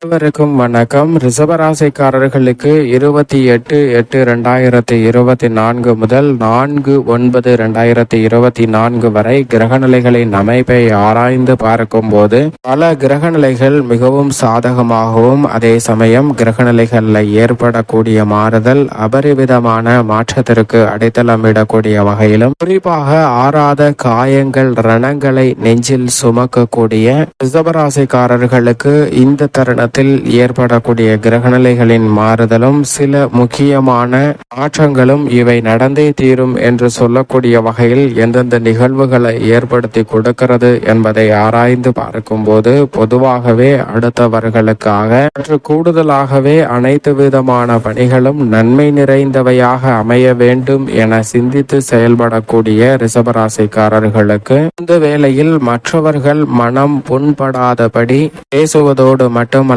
அனைவருக்கும் வணக்கம். ரிஷபராசிக்காரர்களுக்கு 28/8/2024 முதல் 4/9/2024 வரை கிரகநிலைகளின் அமைப்பை ஆராய்ந்து பார்க்கும்போது பல கிரகநிலைகள் மிகவும் சாதகமாகவும், அதே சமயம் கிரகநிலைகளில் ஏற்படக்கூடிய மாறுதல் அபரிவிதமான மாற்றத்திற்கு அடித்தளமிடக்கூடிய வகையிலும், குறிப்பாக ஆறாத காயங்கள் ரணங்களை நெஞ்சில் சுமக்கக்கூடிய ரிஷபராசிக்காரர்களுக்கு இந்த தருண ஏற்படக்கூடிய கிரகநிலைகளின் மாறுதலும் சில முக்கியமான மாற்றங்களும் இவை நடந்தே தீரும் என்று சொல்லக்கூடிய வகையில் எந்தெந்த நிகழ்வுகளை ஏற்படுத்தி கொடுக்கிறது என்பதை ஆராய்ந்து பார்க்கும்போது பொதுவாகவே அடுத்தவர்களுக்காக மற்றும் கூடுதலாகவே அனைத்து விதமான பணிகளும் நன்மை நிறைந்தவையாக அமைய வேண்டும் என சிந்தித்து செயல்படக்கூடிய ரிஷபராசிக்காரர்களுக்கு இந்த வேளையில் மற்றவர்கள் மனம் புண்படாதபடி பேசுவதோடு மட்டுமல்ல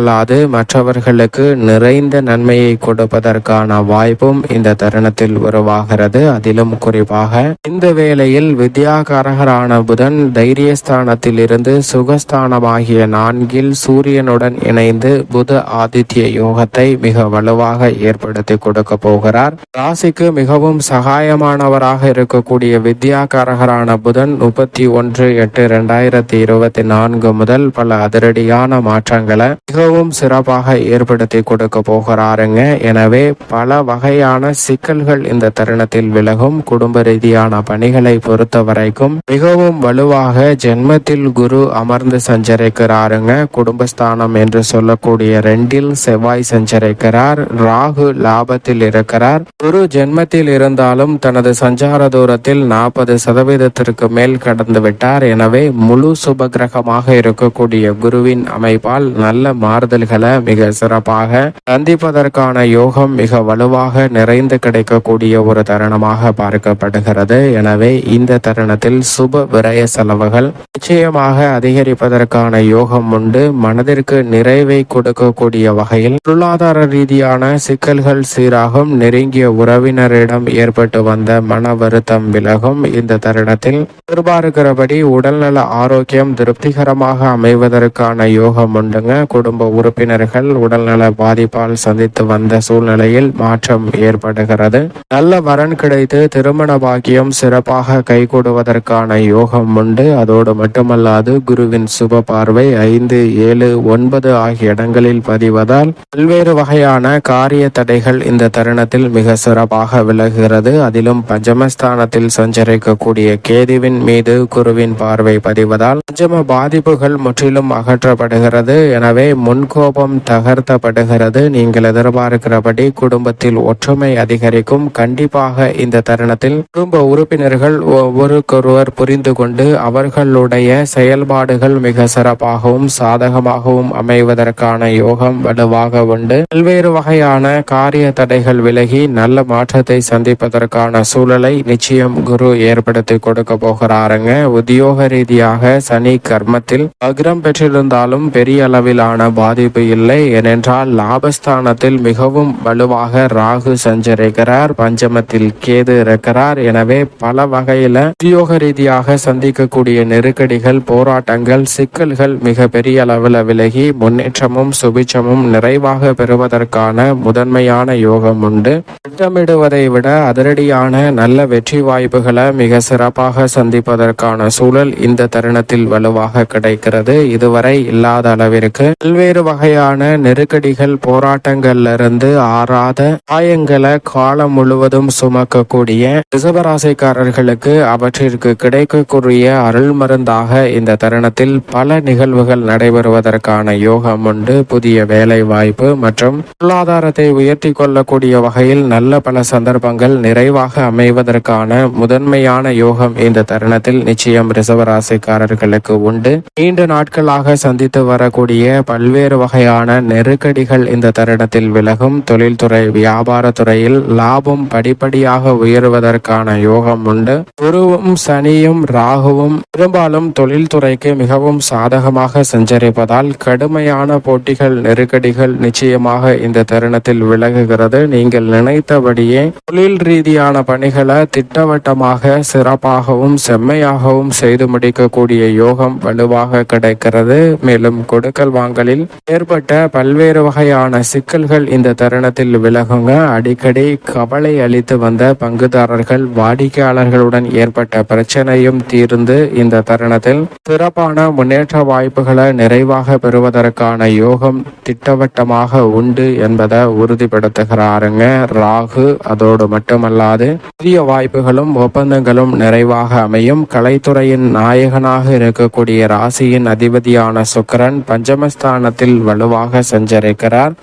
மற்றவர்களுக்கு நிறைந்த நன்மையை கொடுப்பதற்கான வாய்ப்பும் இந்த தருணத்தில் உருவாகிறது. அதிலும் குறிப்பாக இந்த வேளையில் வித்யாகாரகரான புதன் தைரியஸ்தானத்தில் இருந்து சுகஸ்தானமாகிய 4 சூரியனுடன் இணைந்து புத ஆதித்ய யோகத்தை மிக வலுவாக ஏற்படுத்தி கொடுக்க போகிறார். ராசிக்கு மிகவும் சகாயமானவராக இருக்கக்கூடிய வித்யாகாரகரான புதன் 31/8/2024 முதல் பல அதிரடியான மாற்றங்களை மிகவும் சிறப்பாக ஏற்படுத்தி கொடுக்க போகிறாருங்க. எனவே பல வகையான சிக்கல்கள் இந்த தருணத்தில் விலகும். குடும்ப ரீதியான பணிகளை பொறுத்த வரைக்கும் மிகவும் வலுவாக ஜென்மத்தில் குரு அமர்ந்து சஞ்சரிக்கிறாருங்க. குடும்பஸ்தானம் என்று சொல்லக்கூடிய 2 செவ்வாய் சஞ்சரிக்கிறார். ராகு லாபத்தில் இருக்கிறார். குரு ஜென்மத்தில் இருந்தாலும் தனது சஞ்சார தூரத்தில் 40% மேல் கடந்து விட்டார். எனவே முழு சுபகிரகமாக இருக்கக்கூடிய குருவின் அமைப்பால் நல்ல மாறுதல்களை மிக சிறப்பாக சந்திப்பதற்கான யோகம் மிக வலுவாக நிறைந்து கிடைக்கக்கூடிய ஒரு தருணமாக பார்க்கப்படுகிறது. எனவே இந்த தருணத்தில் சுப விரய செலவுகள் நிச்சயமாக அதிகரிப்பதற்கான யோகம் உண்டு. மனதிற்கு நிறைவை கொடுக்கக்கூடிய வகையில் பொருளாதார ரீதியான சிக்கல்கள் சீராகும். நெருங்கிய உறவினரிடம் ஏற்பட்டு வந்த மன வருத்தம் விலகும். இந்த தருணத்தில் எதிர்பார்க்கிறபடி உடல்நல ஆரோக்கியம் திருப்திகரமாக அமைவதற்கான யோகம் உண்டுங்க. குடும்ப உறுப்பினர்கள் உடல்நல பாதிப்பால் சந்தித்து வந்த சூழ்நிலையில் மாற்றம் ஏற்படுகிறது. நல்ல வரன் கிடைத்து திருமண பாக்கியம் சிறப்பாக கைகூடுவதற்கான யோகம் உண்டு. அதோடு மட்டுமல்லாது குருவின் சுப பார்வை 5, 7, 9 ஆகிய இடங்களில் பதிவதால் பல்வேறு வகையான காரிய தடைகள் இந்த தருணத்தில் மிக சிறப்பாக விலகுகிறது. அதிலும் பஞ்சமஸ்தானத்தில் சஞ்சரிக்கக்கூடிய கேதுவின் மீது குருவின் பார்வை பதிவதால் பஞ்சம பாதிப்புகள் முற்றிலும் அகற்றப்படுகிறது. எனவே முன்கோபம் தகர்த்தப்படுகிறது. நீங்கள் எதிர்பார்க்கிறபடி குடும்பத்தில் ஒற்றுமை அதிகரிக்கும். கண்டிப்பாக இந்த தருணத்தில் குடும்ப உறுப்பினர்கள் ஒவ்வொருக்கொருவர் புரிந்து கொண்டு அவர்களுடைய செயல்பாடுகள் மிக சிறப்பாகவும் சாதகமாகவும் அமைவதற்கான யோகம் வலுவாக உண்டு. பல்வேறு வகையான காரிய தடைகள் விலகி நல்ல மாற்றத்தை சந்திப்பதற்கான சூழலை நிச்சயம் குரு ஏற்படுத்தி கொடுக்க போகிறாருங்க. உத்தியோக ரீதியாக சனி கர்மத்தில் அக்ரம் பெற்றிருந்தாலும் பெரிய அளவிலான பாதிப்பு இல்லை. ஏனென்றால் லாபஸ்தானத்தில் மிகவும் வலுவாக ராகு சஞ்சரிக்கிறார். பஞ்சமத்தில் கேது இருக்கிறார். எனவே பல வகையில உத்தியோக ரீதியாக சந்திக்கக்கூடிய நெருக்கடிகள், போராட்டங்கள், சிக்கல்கள் மிக பெரிய அளவில் விலகி முன்னேற்றமும் சுபிச்சமும் நிறைவாக பெறுவதற்கான முதன்மையான யோகம் உண்டு. திட்டமிடுவதை விட அதிரடியான நல்ல வெற்றி வாய்ப்புகளை மிக சிறப்பாக சந்திப்பதற்கான சூழல் இந்த தருணத்தில் வலுவாக கிடைக்கிறது. இதுவரை இல்லாத அளவிற்கு பல்வேறு வகையான நெருக்கடிகள், போராட்டங்கள்ல இருந்து ஆறாத காயங்களை காலம் முழுவதும் சுமக்கக்கூடிய ரிஷபராசிக்காரர்களுக்கு அவற்றிற்கு கிடைக்கக்கூடிய அருள் மருந்தாக இந்த தருணத்தில் பல நிகழ்வுகள் நடைபெறுவதற்கான யோகம் உண்டு. புதிய வேலை வாய்ப்பு மற்றும் பொருளாதாரத்தை உயர்த்தி கொள்ளக்கூடிய வகையில் நல்ல பல சந்தர்ப்பங்கள் நிறைவாக அமைவதற்கான முதன்மையான யோகம் இந்த தருணத்தில் நிச்சயம் ரிஷபராசிக்காரர்களுக்கு உண்டு. நீண்ட நாட்களாக சந்தித்து வரக்கூடிய பல்வேறு வகையான நெருக்கடிகள் இந்த தருணத்தில் விலகும். தொழில்துறை, வியாபாரத்துறையில் லாபம் படிப்படியாக உயர்வதற்கான யோகம் உண்டு. குருவும் சனியும் ராகுவும் பெரும்பாலும் தொழில்துறைக்கு மிகவும் சாதகமாக சஞ்சரிப்பதால் கடுமையான போட்டிகள், நெருக்கடிகள் நிச்சயமாக இந்த தருணத்தில் விலகுகிறது. நீங்கள் நினைத்தபடியே தொழில் ரீதியான பணிகளை திட்டவட்டமாக சிறப்பாகவும் செம்மையாகவும் செய்து முடிக்கக்கூடிய யோகம் வலுவாக கிடைக்கிறது. மேலும் கொடுக்கல் வாங்கலில் ஏற்பட்ட பல்வேறு வகையான சிக்கல்கள் இந்த தருணத்தில் விலகுங்க. அடிக்கடி கவலை அளித்து வந்த பங்குதாரர்கள் வாடிக்கையாளர்களுடன் ஏற்பட்ட பிரச்சனையும் தீர்ந்து இந்த தருணத்தில் சிறப்பான முன்னேற்ற வாய்ப்புகளை நிறைவாக பெறுவதற்கான யோகம் திட்டவட்டமாக உண்டு என்பதை உறுதிப்படுத்துகிறாருங்க ராகு. அதோடு மட்டுமல்லாது புதிய வாய்ப்புகளும் ஒப்பந்தங்களும் நிறைவாக அமையும். கலைத்துறையின் நாயகனாக இருக்கக்கூடிய ராசியின் அதிபதியான சுக்கிரன் பஞ்சமஸ்தானத்தில் வலுவாக சஞ்சரிக்கிறார்.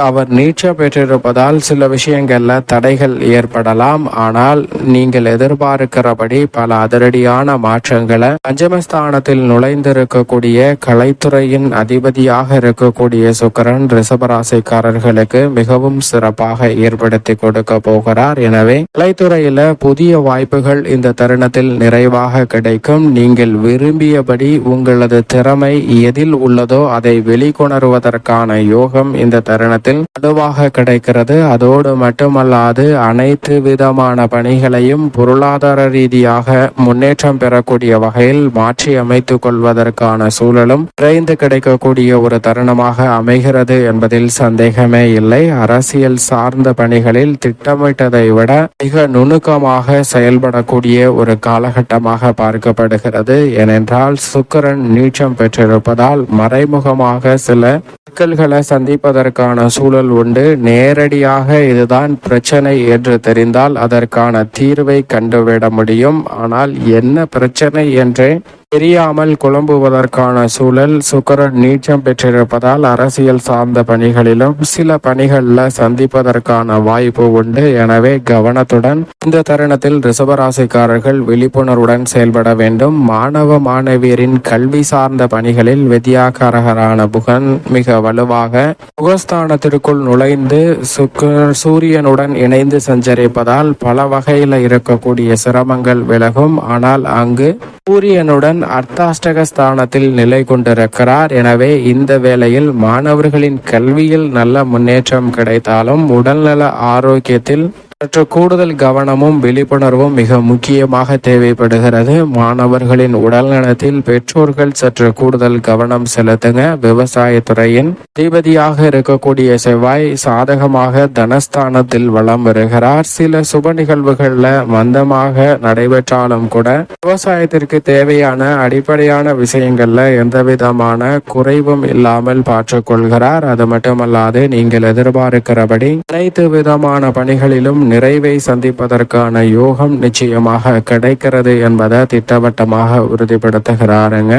அவர் நீட்ச பெற்றிருப்பதால் சில விஷயங்கள்ல தடைகள் ஏற்படலாம். ஆனால் நீங்கள் எதிர்பார்க்கிறபடி பல அதிரடியான மாற்றங்களை பஞ்சமஸ்தானத்தில் நுழைந்திருக்கக்கூடிய கலைத்துறையின் அதிபதியாக இருக்கக்கூடிய சுக்கிரன் ரிஷபராசிக்காரர்களுக்கு மிகவும் சிறப்பாக ஏற்படுத்தி கொடுக்க போகிறார். எனவே கலைத்துறையில புதிய வாய்ப்புகள் இந்த தருணத்தில் நிறைவாக கிடைக்கும். நீங்கள் விரும்பியபடி உங்களது திறமை எதில் உள்ளதோ அதை வெளிக்கொணர்வதற்கான யோகம் இந்த தருணத்தில் வலுவாக கிடைக்கிறது. அதோடு மட்டுமல்லாது அனைத்து விதமான பணிகளையும் பொருளாதார ரீதியாக முன்னேற்றம் பெறக்கூடிய வகையில் மாற்றி அமைத்துக் கொள்வதற்கான சூழலும் விரைந்து கிடைக்கக்கூடிய ஒரு தருணமாக அமைகிறது என்பதில் சந்தேகமே இல்லை. அரசியல் சார்ந்த பணிகளில் திட்டமிட்டதை விட மிக நுணுக்கமாக செயல்படக்கூடிய ஒரு காலகட்டமாக பார்க்கப்படுகிறது. ஏனென்றால் சுக்கிரன் நீச்சம் பெற்றிருப்பதால் மறைமுகமாக சில சிக்கல்களை சந்திப்பதற்கான சூழல் உண்டு. நேரடியாக இதுதான் பிரச்சனை என்று தெரிந்தால் அதற்கான தீர்வை கண்டுவிட முடியும். ஆனால் என்ன பிரச்சனை என்றே தெரியாமல் குழம்புவதற்கான சூழல் சுக்கிரன் நீச்சம் பெற்றிருப்பதால் அரசியல் சார்ந்த பணிகளிலும் சில பணிகளில் சந்திப்பதற்கான வாய்ப்பு உண்டு. எனவே கவனத்துடன் இந்த தருணத்தில் ரிஷபராசிக்காரர்கள் விழிப்புணர்வுடன் செயல்பட வேண்டும். மாணவ மாணவியரின் கல்வி சார்ந்த பணிகளில் வித்யாகாரகரான புதன் மிக வலுவாக முகஸ்தானத்திற்குள் நுழைந்து சூரியனுடன் இணைந்து சஞ்சரிப்பதால் பல வகையில் இருக்கக்கூடிய சிரமங்கள் விலகும். ஆனால் அங்கு சூரியனுடன் அர்த்தாஷ்டக ஸ்தானத்தில் நிலை கொண்டிருக்கிறார். எனவே இந்த வேளையில் மாணவர்களின் கல்வியில் நல்ல முன்னேற்றம் கிடைத்தாலும் உடல்நல ஆரோக்கியத்தில் சற்று கூடுதல் கவனமும் விழிப்புணர்வும் மிக முக்கியமாக தேவைப்படுகிறது. மாணவர்களின் உடல்நலத்தில் பெற்றோர்கள் சற்று கூடுதல் கவனம் செலுத்துங்க. விவசாயத்துறையின் அதிபதியாக இருக்கக்கூடிய செவ்வாய் சாதகமாக தனஸ்தானத்தில் வலம் வருகிறார். சில சுப நிகழ்வுகள்ல மந்தமாக நடைபெற்றாலும் கூட விவசாயத்திற்கு தேவையான அடிப்படையான விஷயங்கள்ல எந்தவிதமான குறைவும் இல்லாமல் பார்த்துக்கொள்கிறார். அது மட்டுமல்லாது நீங்கள் எதிர்பார்க்கிறபடி அனைத்து விதமான பணிகளிலும் நிறைவை சந்திப்பதற்கான யோகம் நிச்சயமாக கிடைக்கிறது என்பதை திட்டவட்டமாக உறுதிப்படுத்துகிறாருங்க.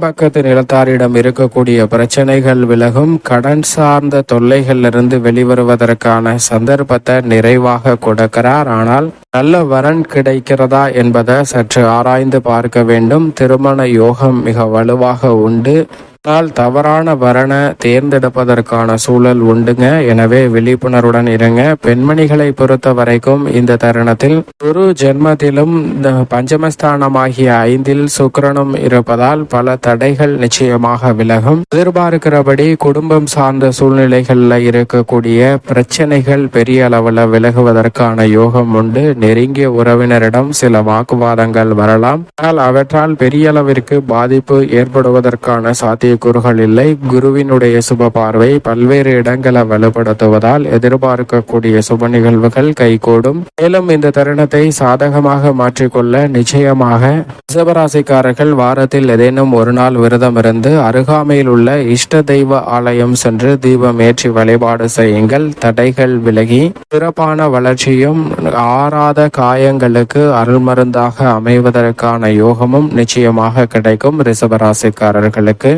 பக்கத்து நிலத்தாரிடம் இருக்கக்கூடிய பிரச்சனைகள் விலகும். கடன் சார்ந்த தொல்லைகளிலிருந்து வெளிவருவதற்கான சந்தர்ப்பத்தை நிறைவாக கொடுக்கிறார். ஆனால் நல்ல வரன் கிடைக்கிறதா என்பதை சற்று ஆராய்ந்து பார்க்க வேண்டும். திருமண யோகம் மிக வலுவாக உண்டு. ஆனால் தவறான வரனை தேர்ந்தெடுப்பதற்கான சூழல் உண்டுங்க. எனவே விழிப்புணர்வுடன் இருங்க. பெண்மணிகளை பொறுத்த வரைக்கும் இந்த தருணத்தில் ஒரு ஜென்மத்திலும் பஞ்சமஸ்தானமாகிய 5 சுக்கிரனும் இருப்பதால் பல தடைகள் நிச்சயமாக விலகும். எதிர்பார்க்கிறபடி குடும்பம் சார்ந்த சூழ்நிலைகளில் இருக்கக்கூடிய பிரச்சனைகள் பெரிய அளவில் விலகுவதற்கான யோகம் உண்டு. நெருங்கிய உறவினரிடம் சில வாக்குவாதங்கள் வரலாம். ஆனால் அவற்றால் பெரிய அளவிற்கு பாதிப்பு ஏற்படுவதற்கான சாத்தியக்கூறுகள் இல்லை. குருவினுடைய சுப பார்வை பல்வேறு இடங்களை வலுப்படுத்துவதால் எதிர்பார்க்கக்கூடிய சுப நிகழ்வுகள் கைகூடும். மேலும் இந்த தருணத்தை சாதகமாக மாற்றிக்கொள்ள நிச்சயமாக ரிஷபராசிக்காரர்கள் வாரத்தில் ஏதேனும் ஒரு நாள் விரதம் இருந்து அருகாமையில் உள்ள இஷ்ட தெய்வ ஆலயம் சென்று தீபம் ஏற்றி வழிபாடு செய்யுங்கள். தடைகள் விலகி சிறப்பான வளர்ச்சியும் ஆறாத காயங்களுக்கு அருள்மருந்தாக அமைவதற்கான யோகமும் நிச்சயமாக கிடைக்கும் ரிஷபராசிக்காரர்களுக்கு.